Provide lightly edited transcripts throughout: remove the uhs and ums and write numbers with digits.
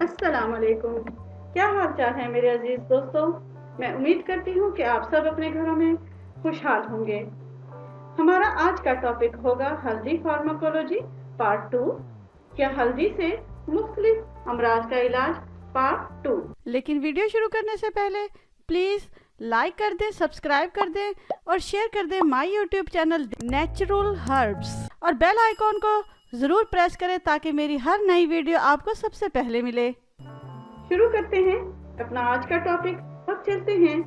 अस्सलाम वालेकुम। क्या हाल चाल है मेरे अजीज दोस्तों। मैं उम्मीद करती हूँ कि आप सब अपने घरों में खुशहाल होंगे। हमारा आज का टॉपिक होगा हल्दी फार्माकोलॉजी पार्ट 2। क्या हल्दी से मुख्तलिफ अमराज का इलाज पार्ट 2। लेकिन वीडियो शुरू करने से पहले प्लीज़ लाइक कर दें, सब्सक्राइब कर दें और शेयर कर दें my YouTube channel natural herbs और बेल आइकॉन को ज़रूर प्रेस करें ताकि मेरी हर नई वीडियो आपको सबसे पहले मिले। शुरू करते हैं अपना आज का टॉपिक। अब चलते हैं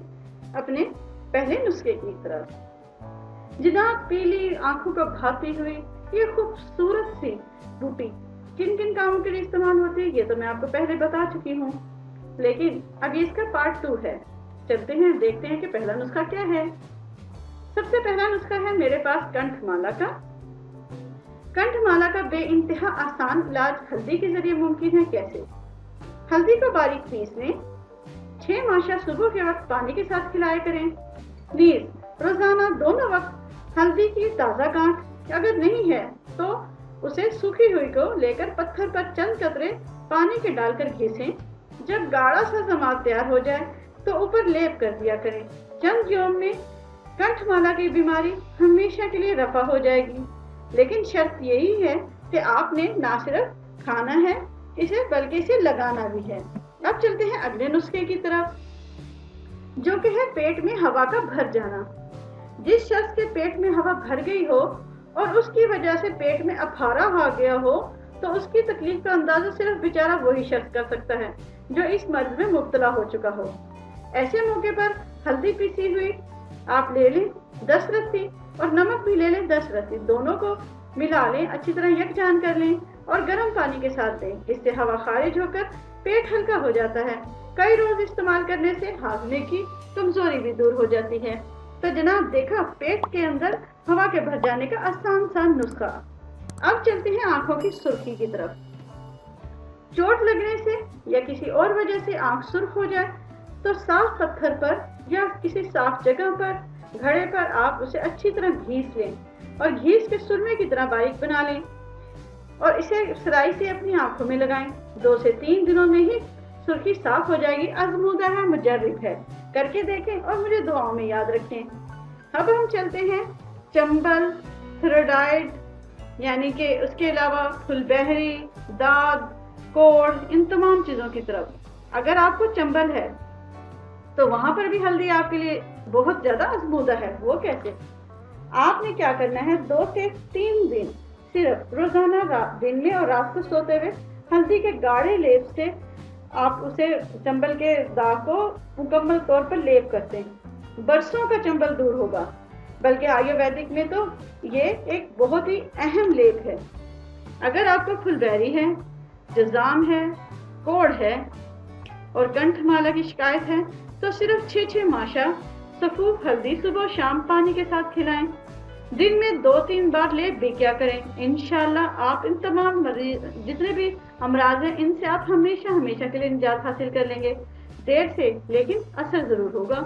अपने पहले नुस्खे की तरफ। जनाब, पीली आंखों को भाती हुई ये खूबसूरत सी बूटी किन किन कामों के लिए इस्तेमाल होती है ये तो मैं आपको पहले बता चुकी हूँ, लेकिन अब इसका पार्ट 2 है। चलते हैं, देखते हैं कि पहला नुस्खा क्या है। सबसे पहला नुस्खा है मेरे पास कंठमाला का। कंठमाला का बेइंतहा आसान इलाज हल्दी के जरिए मुमकिन है। कैसे? हल्दी को बारीक पीस लें। 6 माशा सुबह के वक्त पानी के साथ खिलाया करें। नीज रोजाना दोनों वक्त हल्दी की ताज़ा गांठ अगर नहीं है तो उसे सूखी हुई को लेकर पत्थर पर चंद कतरे पानी के डालकर घिसें। जब गाढ़ा सा जमात तैयार हो जाए तो ऊपर लेप कर दिया करें। चंद यौम में कंठमाला की बीमारी हमेशा के लिए रफा हो जाएगी, लेकिन शर्त यही है कि आपने ना सिर्फ खाना है इसे बल्कि इसे लगाना भी है। अब चलते हैं अगले नुस्खे की तरफ, जो कि है पेट में हवा का भर जाना। जिस शख्स के पेट में हवा भर गई हो और उसकी वजह से पेट में अफारा आ गया हो तो उसकी तकलीफ का अंदाजा सिर्फ बेचारा वही शख्स कर सकता है जो इस मर्ज में मुब्तला हो चुका हो। ऐसे मौके पर हल्दी पीसी हुई आप ले लें 10 रत्ती और नमक भी ले लें 10 रत्ती। दोनों को मिला लें, अच्छी तरह यकजान कर लें और गर्म पानी के साथ दें। इससे हवा खारिज होकर पेट हल्का हो जाता है। कई रोज इस्तेमाल करने से हाजमे की कमजोरी भी दूर हो जाती है। तो जनाब, देखा पेट के अंदर हवा के भर जाने का आसान सा नुस्खा। अब चलते हैं आंखों की सुर्खी की तरफ। चोट लगने से या किसी और वजह से आंख सुर्ख हो जाए तो साफ पत्थर पर या किसी साफ जगह पर घड़े पर आप उसे अच्छी तरह घीस लें और घीस के सुरमे की तरह बारीक बना लें और इसे सराई से अपनी आंखों में लगाएं। 2 से 3 दिनों में ही सुर्खी साफ हो जाएगी। आजमूदा है, मुजर्रिब है, करके देखें और मुझे दुआओं में याद रखें। अब हम चलते हैं चंबल, थायराइड यानी कि उसके अलावा फुलबहरी, दाद, कोढ़, इन तमाम चीज़ों की तरफ। अगर आपको चंबल है तो वहां पर भी हल्दी आपके लिए बहुत ज्यादा आजमूदा है। वो कैसे? आपने क्या करना है, 2 से 3 दिन सिर्फ रोजाना दिन में और रात को सोते हुए हल्दी के गाढ़े लेप से आप उसे चंबल के दाग को मुकम्मल तौर पर लेप करते हैं। बरसों का चंबल दूर होगा। बल्कि आयुर्वेदिक में तो ये एक बहुत ही अहम लेप है। अगर आपको फुलबहरी है, जजाम है, कोढ़ है और कंठमाला की शिकायत है तो सिर्फ 6 माशा सफूफ हल्दी सुबह शाम पानी के साथ खिलाएं। दिन में 2-3 बार लेप भी क्या करें। इंशाल्लाह आप इन तमाम जितने भी अमराज हैं इनसे आप हमेशा के लिए निजात हासिल कर लेंगे। देर से लेकिन असर जरूर होगा।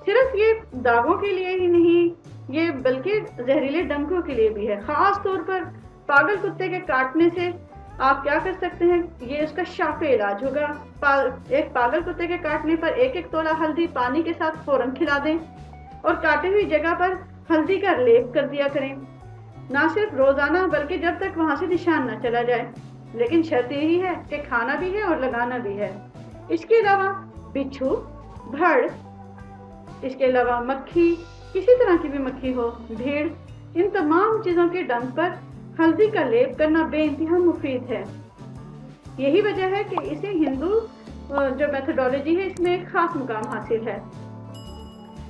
सिर्फ ये दागों के लिए ही नहीं, ये बल्कि जहरीले डंकों के लिए भी है। खास तौर पर पागल कुत्ते के काटने से आप क्या कर सकते हैं, ये उसका शाफे इलाज होगा। एक पागल कुत्ते के काटने पर 1-1 तोला हल्दी पानी के साथ फौरन खिला दें और काटी हुई जगह पर हल्दी का लेप कर दिया करें। ना सिर्फ रोजाना बल्कि जब तक वहां से निशान न चला जाए, लेकिन शर्त यही है कि खाना भी है और लगाना भी है। इसके अलावा बिच्छू, भड़, इसके अलावा मक्खी, किसी तरह की भी मक्खी हो, भीड़, इन तमाम चीजों के डंक पर हल्दी का लेप करना बेइंतहा मुफीद है। यही वजह है कि इसे हिंदू जो मेथोडोलॉजी है इसमें एक खास मुकाम हासिल है।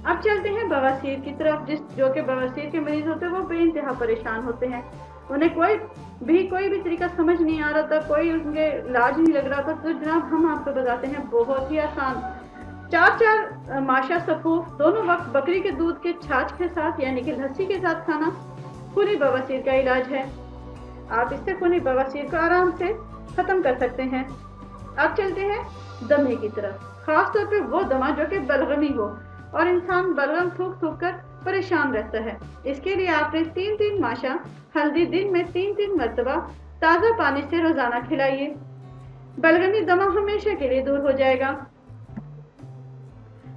अब चलते हैं बवासीर की तरफ। जो कि बवासीर के मरीज होते हैं वो बेइंतहा परेशान होते हैं। उन्हें कोई भी तरीका समझ नहीं आ रहा था, कोई उनके इलाज नहीं लग रहा था। तो जनाब हम आपको बताते हैं बहुत ही आसान। 4 माशा सफूफ दोनों वक्त बकरी के दूध के छाछ के साथ यानी कि लस्सी के साथ खाना खूनी बवासीर का इलाज है। आप इससे खूनी बवासीर को आराम से खत्म कर सकते हैं। अब चलते हैं दमे की तरफ। खास तौर पे वो दमा जो कि बलगमी हो और इंसान बलगम थूक कर परेशान रहता है। इसके लिए आपने 3-3 माशा हल्दी दिन में 3-3 मरतबा ताज़ा पानी से रोजाना खिलाइए। बलगमी दमा हमेशा के लिए दूर हो जाएगा।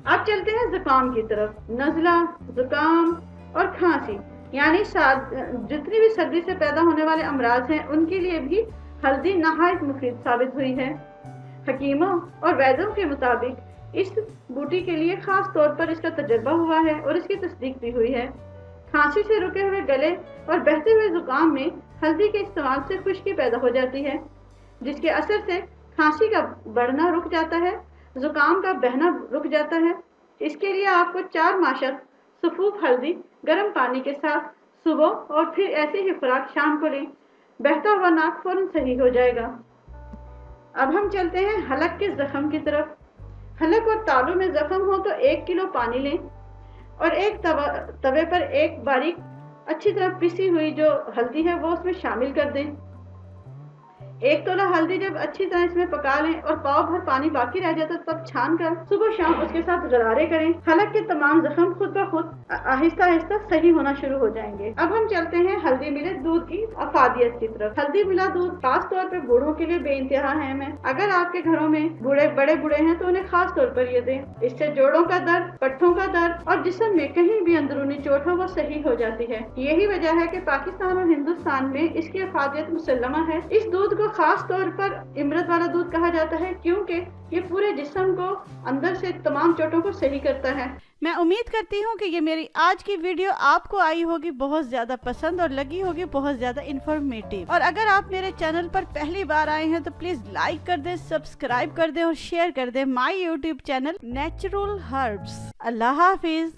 अब चलते हैं जुकाम की तरफ। नज़ला, जुकाम और खांसी यानी जितनी भी सर्दी से पैदा होने वाले अमराज हैं उनके लिए भी हल्दी नहायत मुफीद साबित हुई है। हकीमों और वैद्यों के मुताबिक इस बूटी के लिए खास तौर पर इसका तजर्बा हुआ है और इसकी तस्दीक भी हुई है। खांसी से रुके हुए गले और बहते हुए जुकाम में हल्दी के इस्तेमाल से खुश्की पैदा हो जाती है, जिसके असर से खांसी का बढ़ना रुक जाता है, जुकाम का बहना रुक जाता है। इसके लिए आपको 4 माशक सफूफ हल्दी गर्म पानी के साथ सुबह और फिर ऐसी ही खुराक शाम को लें। बहता हुआ नाक फौरन सही हो जाएगा। अब हम चलते हैं हलक के जख्म की तरफ। हलक और तालू में जख्म हो तो 1 किलो पानी लें और एक तवे पर एक बारीक अच्छी तरह पिसी हुई जो हल्दी है वो उसमें शामिल कर दें। 1 तोला हल्दी जब अच्छी तरह इसमें पका लें और पाव भर पानी बाकी रह जाता तब छान कर सुबह शाम उसके साथ गरारे करें। हलक के तमाम जख्म खुद ब खुद आहिस्ता आहिस्ता सही होना शुरू हो जाएंगे। अब हम चलते हैं हल्दी मिले दूध की अफादियत की तरफ। हल्दी मिला दूध खास तौर पर बूढ़ों के लिए बेइंतहा अहम है। अगर आपके घरों में बड़े बूढ़े हैं तो उन्हें खास तौर पर ये दें। इससे जोड़ों का दर्द, पट्ठों का दर्द और जिस्म में कहीं भी अंदरूनी चोट हो वो सही हो जाती है। यही वजह है कि पाकिस्तान और हिंदुस्तान में इसकी अफादियत मुसल्लमा है। इस दूध को खास तौर पर इमरत वाला दूध कहा जाता है क्योंकि ये पूरे जिस्म को अंदर से तमाम चोटों को सही करता है। मैं उम्मीद करती हूँ कि ये मेरी आज की वीडियो आपको आई होगी बहुत ज़्यादा पसंद और लगी होगी बहुत ज़्यादा इन्फॉर्मेटिव। और अगर आप मेरे चैनल पर पहली बार आए हैं तो प्लीज़ लाइक कर दें, सब्सक्राइब कर दें और शेयर कर दें my YouTube channel natural herbs. Allah Hafiz.